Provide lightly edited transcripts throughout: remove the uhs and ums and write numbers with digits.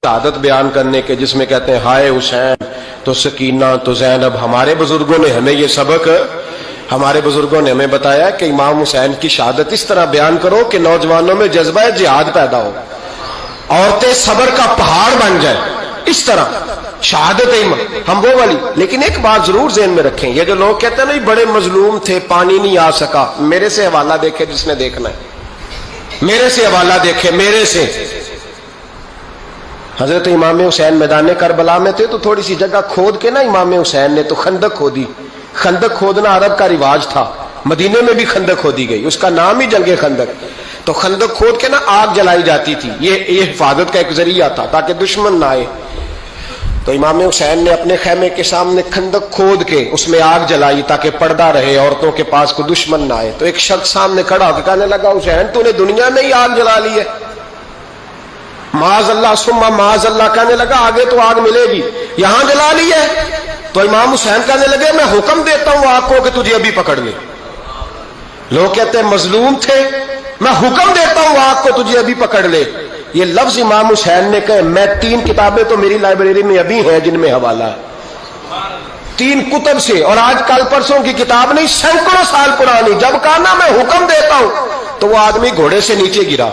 शहादत बयान करने के, जिसमें कहते हैं हाय हुसैन तो सकीना तो ज़ैनब। हमारे बुजुर्गों ने हमें ये सबक, हमारे बुजुर्गों ने हमें बताया कि इमाम हुसैन की शहादत इस तरह बयान करो कि नौजवानों में जज्बा जिहाद पैदा हो, औरतें सब्र का पहाड़ बन जाए, इस तरह शहादत हम वो वाली। लेकिन एक बात जरूर ज़हन में रखें, ये जो लोग कहते हैं ना बड़े मजलूम थे, पानी नहीं आ सका, मेरे से हवाला देखे जिसने देखना है, मेरे से हवाला देखे, मेरे से। हजरत इमाम हुसैन मैदान करबला में थे तो थोड़ी सी जगह खोद के ना इमाम हुसैन ने तो खंदक खोदी। खंदक खोदना अरब का रिवाज था, मदीने में भी खंदक खोदी गई, उसका नाम ही जंगे खंदक। तो खंदक खोद के ना आग जलाई जाती थी, ये हिफाजत का एक जरिया था ताकि दुश्मन ना आए। तो इमाम हुसैन ने अपने खैमे के सामने खंदक खोद के उसमें आग जलाई ताकि पर्दा रहे, औरतों के पास कोई दुश्मन ना आए। तो एक शख्स सामने खड़ा होकर कहने लगा, हुसैन तूने दुनिया में ही आग जला ली है। माज़अल्लाह सुम्मा माज़अल्लाह कहने लगा, आगे तो आग मिलेगी, यहां जला ली है। तो इमाम हुसैन कहने लगे, मैं हुक्म देता हूं आग को कि तुझे अभी पकड़ ले। लोग कहते हैं मजलूम थे, मैं हुक्म देता हूं आग को तुझे अभी पकड़ ले। ये लफ्ज इमाम हुसैन ने कहे। मैं 3 किताबें तो मेरी लाइब्रेरी में अभी हैं जिनमें हवाला है, 3 कुतब से, और आज कल परसों की किताब नहीं, सैकड़ों साल पुरानी। जब कहा ना मैं हुक्म देता हूं, तो वो आदमी घोड़े से नीचे गिरा,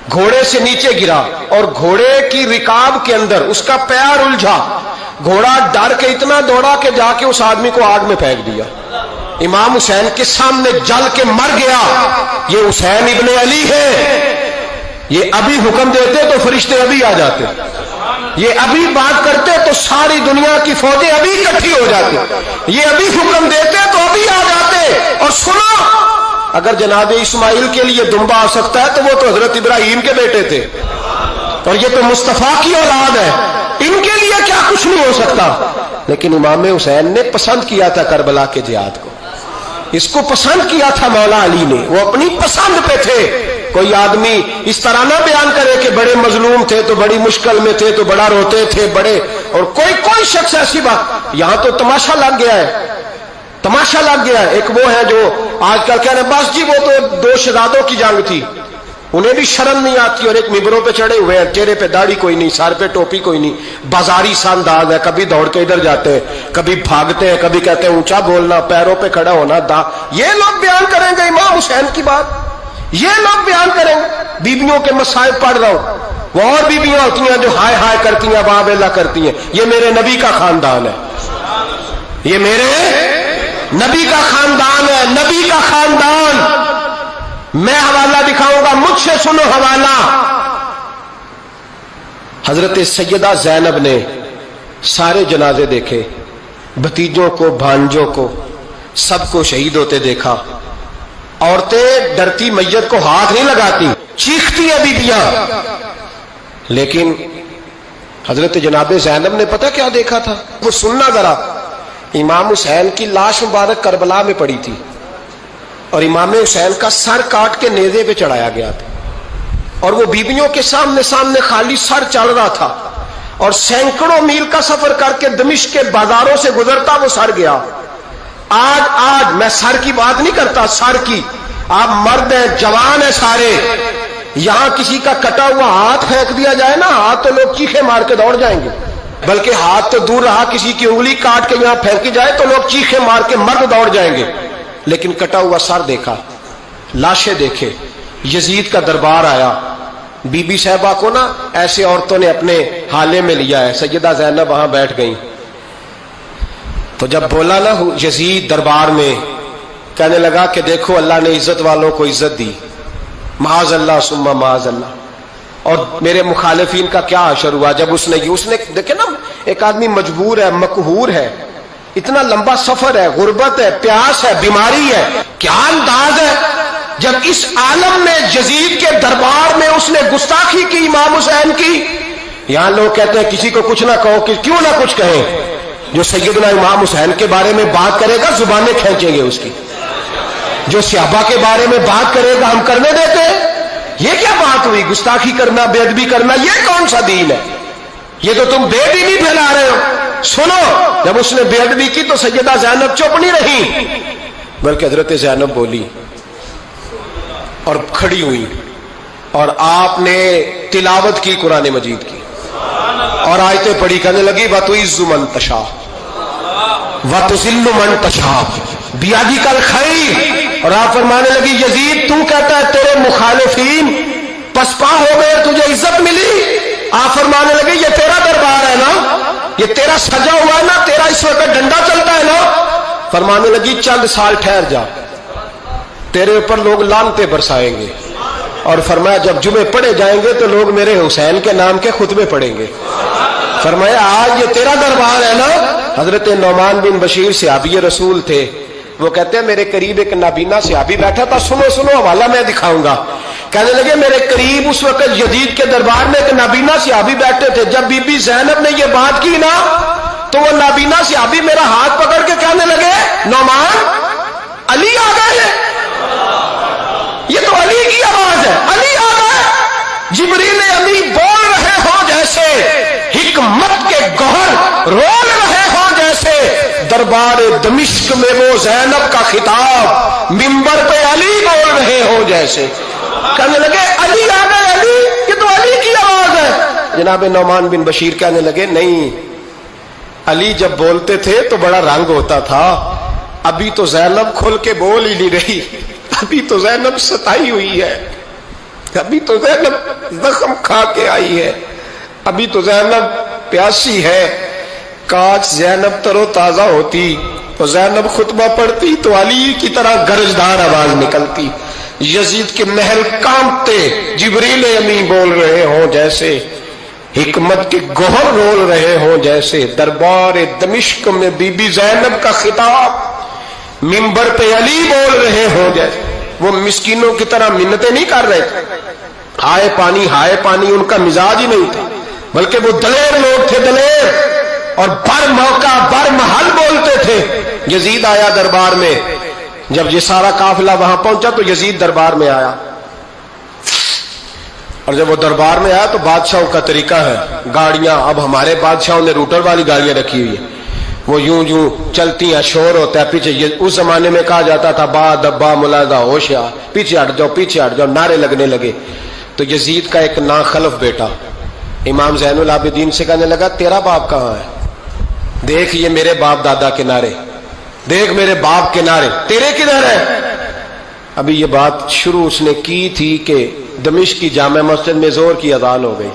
घोड़े से नीचे गिरा, और घोड़े की रिकाब के अंदर उसका पैर उलझा। घोड़ा डर के इतना दौड़ा कि जाके उस आदमी को आग में फेंक दिया। इमाम हुसैन के सामने जल के मर गया। ये हुसैन इब्ने अली है, ये अभी हुक्म देते तो फरिश्ते अभी आ जाते, ये अभी बात करते तो सारी दुनिया की फौजें अभी इकट्ठी हो जाती, ये अभी हुक्म देते तो अभी आ जाते। और सुनो, अगर जनाब इस्माइल के लिए दुम्बा आ सकता है तो वो तो हजरत इब्राहिम के बेटे थे, और ये तो मुस्तफा की औलाद है, इनके लिए क्या कुछ नहीं हो सकता। लेकिन इमाम हुसैन ने पसंद किया था करबला के जिहाद को, इसको पसंद किया था मौला अली ने, वो अपनी पसंद पे थे। कोई आदमी इस तरह ना बयान करे कि बड़े मजलूम थे तो बड़ी मुश्किल में थे तो बड़ा रोते थे बड़े, और कोई शख्स ऐसी बात। यहां तो तमाशा लग गया है, तमाशा लग गया है। एक वो है जो आजकल कह रहे बस जी वो तो 2 शहजादों की जंग थी, उन्हें भी शर्म नहीं आती, और एक मिंबरों पे चढ़े हुए हैं, चेहरे पे दाढ़ी कोई नहीं, सर पे टोपी कोई नहीं, बाजारी सा अंदाज है, कभी दौड़ के इधर जाते हैं, कभी भागते हैं, कभी कहते हैं ऊंचा बोलना, पैरों पे खड़ा होना, ये लोग बयान करेंगे इमाम हुसैन की बात, ये लोग बयान करेंगे। बीबियों के मसाइब पढ़ रहा हूं, वो और बीबियां होती हैं जो हाय हाय करती हैं, वाह बेला करती हैं। ये मेरे नबी का खानदान है, ये मेरे नबी का खानदान है, नबी का खानदान। मैं हवाला दिखाऊंगा, मुझसे सुनो हवाला। हजरत सैयदा ज़ैनब ने सारे जनाजे देखे, भतीजों को, भांजों को, सबको शहीद होते देखा। औरतें डरती मैयत को हाथ नहीं लगाती, चीखती है बीबियां। लेकिन हजरत जनाब ज़ैनब ने पता क्या देखा था, वो सुनना जरा। इमाम हुसैन की लाश मुबारक करबला में पड़ी थी, और इमाम हुसैन का सर काट के नेज़े पे चढ़ाया गया था, और वो बीबियों के सामने सामने खाली सर चल रहा था, और सैकड़ों मील का सफर करके दमिश्क के बाजारों से गुजरता वो सर गया। आज मैं सर की बात नहीं करता, सर की, आप मर्द हैं, जवान है सारे, यहां किसी का कटा हुआ हाथ फेंक दिया जाए ना, हाथ तो लोग चीखे मार के दौड़ जाएंगे, बल्कि हाथ तो दूर रहा, किसी की उंगली काट के यहां फेंकी जाए तो लोग चीखे मार के मर्द दौड़ जाएंगे। लेकिन कटा हुआ सर देखा, लाशें देखे। यजीद का दरबार आया, बीबी साहबा को ना ऐसे औरतों ने अपने हाले में लिया है, सैयदा ज़ैनब वहां बैठ गई। तो जब बोला ना यजीद दरबार में, कहने लगा कि देखो अल्लाह ने इज्जत वालों को इज्जत दी, माज़अल्लाह सुम्मा माज़अल्लाह। और मेरे मुखालिफिन का क्या असर हुआ जब उसने देखे ना, एक आदमी मजबूर है, मकहूर है, इतना लंबा सफर है, गुर्बत है, प्यास है, बीमारी है, क्या अंदाज है जब इस आलम में यजीद के दरबार में उसने गुस्ताखी की इमाम हुसैन की। यहां लोग कहते हैं किसी को कुछ ना कहो, कि क्यों ना कुछ कहें, जो सैयदना इमाम हुसैन के बारे में बात करेगा जुबानें खींचेंगे उसकी, जो सहाबा के बारे में बात करेगा हम करने देते हैं। ये क्या बात हुई, गुस्ताखी करना, बेअदबी करना, ये कौन सा दीन है? ये तो तुम बेदीनी फैला रहे हो। सुनो, जब उसने बेअदबी की तो सैयदा ज़ैनब चुप नहीं रही, बल्कि हजरत ज़ैनब बोली और खड़ी हुई, और आपने तिलावत की कुरान मजीद की और आयतें पढ़ी, कहने लगी वतुइज़्ज़ु मन तशा वतुज़िल्लु मन तशा बियदिकल खैर। और आप फरमाने लगी यजीद तू कहता है तेरे मुखालिफीन पसपा हो गए, तुझे इज्जत मिली। आप फरमाने लगे ये तेरा दरबार है ना, ये तेरा सजा हुआ है ना, तेरा इस वक्त डंडा चलता है ना। फरमाने लगी चंद साल ठहर जा, तेरे ऊपर लोग लानते बरसाएंगे। और फरमाया जब जुमे पढ़े जाएंगे तो लोग मेरे हुसैन के नाम के खुतबे पढ़ेंगे। फरमाया आज ये तेरा दरबार है ना। हजरत नौमान बिन बशीर सहाबी रसूल थे, वो कहते हैं मेरे करीब एक नाबीना सहाबी बैठा था, सुनो सुनो हवाला मैं दिखाऊंगा। कहने लगे मेरे करीब उस वक्त यजीद के दरबार में एक नाबीना सहाबी बैठे थे। जब बीबी ज़ैनब ने ये बात की ना तो वो नाबीना सहाबी मेरा हाथ पकड़ के कहने लगे नौमान अली आ गए हैं, ये तो अली की आवाज है, अली आ गए। जिब्रील अली बोल रहे हो जैसे, हिकमत के गौहर रोल रहे हो जैसे, दरबार दमिश्क में वो ज़ैनब का खिताब मिंबर पे अली बोल रहे हो जैसे। कहने लगे अली आ गए, अली, ये तो अली की आवाज है। जनाब नौमान बिन बशीर कहने लगे नहीं, अली जब बोलते थे तो बड़ा रंग होता था, अभी तो ज़ैनब खुल के बोल ही नहीं रही, अभी तो ज़ैनब सताई हुई है, अभी तो ज़ैनब जख्म खा के आई है, अभी तो ज़ैनब प्यासी है। काश ज़ैनब तरो ताजा होती तो ज़ैनब खुतबा पढ़ती तो अली की तरह गरजदार आवाज निकलती। यजीद के महल कांपते, जिब्रील अमीन बोल रहे हो जैसे, हिकमत के गोहर रोल रहे हो जैसे, दरबार दमिश्क में बीबी ज़ैनब का खिताब मिंबर पे अली बोल रहे हो जैसे। वो मिस्कीनों की तरह मिन्नतें नहीं कर रहे थे, हाय पानी उनका मिजाज ही नहीं था, बल्कि वो दलेर लोग थे, दलेर, और बर मौका बर महल बोलते थे। यजीद आया दरबार में, जब ये सारा काफिला वहां पहुंचा तो यजीद दरबार में आया, और जब वो दरबार में आया तो बादशाहों का तरीका है, गाड़ियां, अब हमारे बादशाहों ने रूटर वाली गाड़ियां रखी हुई है, वो यूं यूं चलती हैं, शोर होता है पीछे। उस जमाने में कहा जाता था बा दब्बा मुलादा होशिया, पीछे हट जाओ पीछे हट जाओ, नारे लगने लगे। तो यजीद का एक नाखलफ बेटा इमाम ज़ैनुल आबिदीन से कहने लगा तेरा बाप कहाँ है, देख ये मेरे बाप दादा के नारे, देख मेरे बाप के नारे, तेरे किधर है। अभी ये बात शुरू उसने की थी कि दमिश्क की जामे मस्जिद में जोर की अजान हो गई,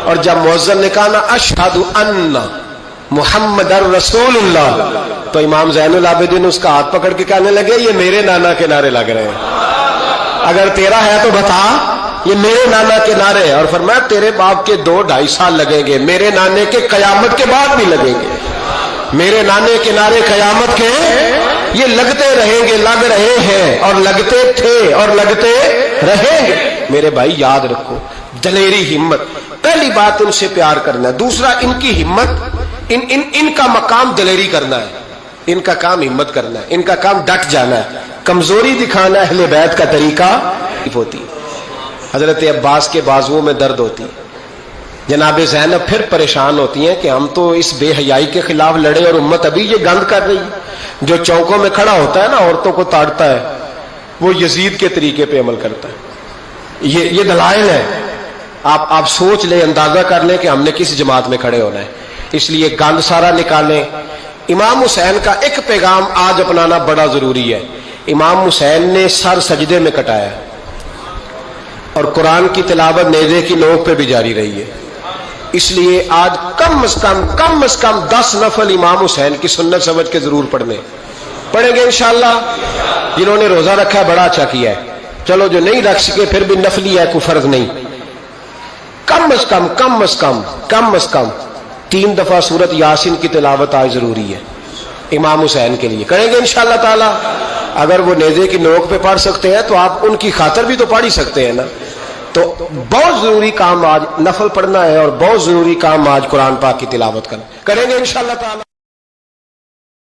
और जब मुअज्जिन ने कहा ना अशहदु अन्ना मुहम्मदर रसूलुल्लाह, तो इमाम ज़ैनुल आबिदीन उसका हाथ पकड़ के कहने लगे ये मेरे नाना के नारे लग रहे हैं, अगर तेरा है तो बता, ये मेरे नाना के नारे हैं। और फरमाया तेरे बाप के 2-2.5 साल लगेंगे, मेरे नाने के कयामत के बाद भी लगेंगे, मेरे नाने के नारे कयामत के ये लगते रहेंगे, लग रहे हैं और लगते थे और लगते रहेंगे। मेरे भाई याद रखो, दलेरी हिम्मत, पहली बात इनसे प्यार करना है, दूसरा इनकी हिम्मत, इनका मकाम दलेरी करना है, इनका काम हिम्मत करना है, इनका काम डट जाना है, कमजोरी दिखाना अहले बैत का तरीका होती। हजरत अब्बास के बाजुओं में दर्द होती, जनाब ज़ैनब फिर परेशान होती हैं कि हम तो इस बेहयाई के खिलाफ लड़े और उम्मत अभी ये गंद कर रही है। जो चौकों में खड़ा होता है ना, औरतों को ताड़ता है, वो यजीद के तरीके पे अमल करता है। ये दलाइल है, आप सोच ले, अंदाजा कर ले कि हमने किस जमात में खड़े होना है। इसलिए गंद सारा निकालें। इमाम हुसैन का एक पैगाम आज अपनाना बड़ा जरूरी है। इमाम हुसैन ने सर सजदे में कटाया और कुरान की तिलावत नेज़े की नोक पे भी जारी रही है। इसलिए आज कम से कम 10 नफल इमाम हुसैन की सुन्नत समझ के जरूर पढ़ेंगे इंशाअल्लाह। जिन्होंने रोजा रखा है बड़ा अच्छा किया है, चलो जो नहीं रख सके फिर भी नफली है, कोई फर्क नहीं। कम से कम 3 दफा सूरत यासीन की तिलावत आज जरूरी है इमाम हुसैन के लिए, करेंगे इंशाअल्लाह ताला। अगर वो नेज़े की नोक पे पढ़ सकते हैं तो आप उनकी खातर भी तो पढ़ ही सकते हैं ना। तो बहुत जरूरी काम आज नफल पढ़ना है और बहुत जरूरी काम आज कुरान पाक की तिलावत करना, करेंगे इंशाअल्लाह ताला।